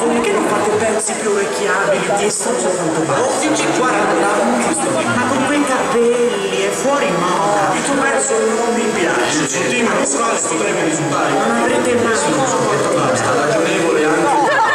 Perché non fate pezzi più orecchiabili? Ti associo quanto basta. Ma con quei capelli è fuori moda. Il tuo pezzo non mi piace. Continua a scuola potrebbe risultare. Non avrete mai Basta, ragionevole anche.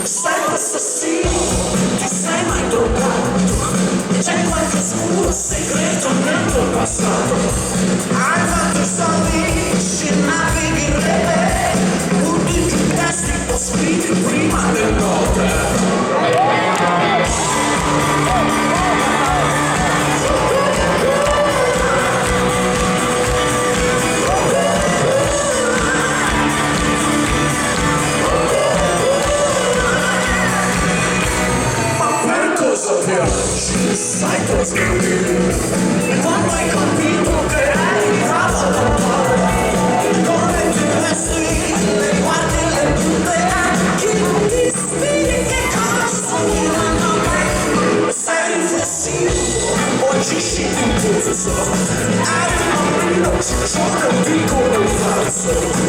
Sai assassino, ti sei mai trovato? C'è qualche oscuro segreto nel tuo passato. Hai fatto storici, navighi in rete, butti giù testi o scrivi prima del note. Sai trascrivere e quando hai capito che eri bravo come ti vesti e guardi le tue occhi ti ispiri che cosa sognano sei riflessivo o agisci in impulso hai un bambino ciò non dico un falso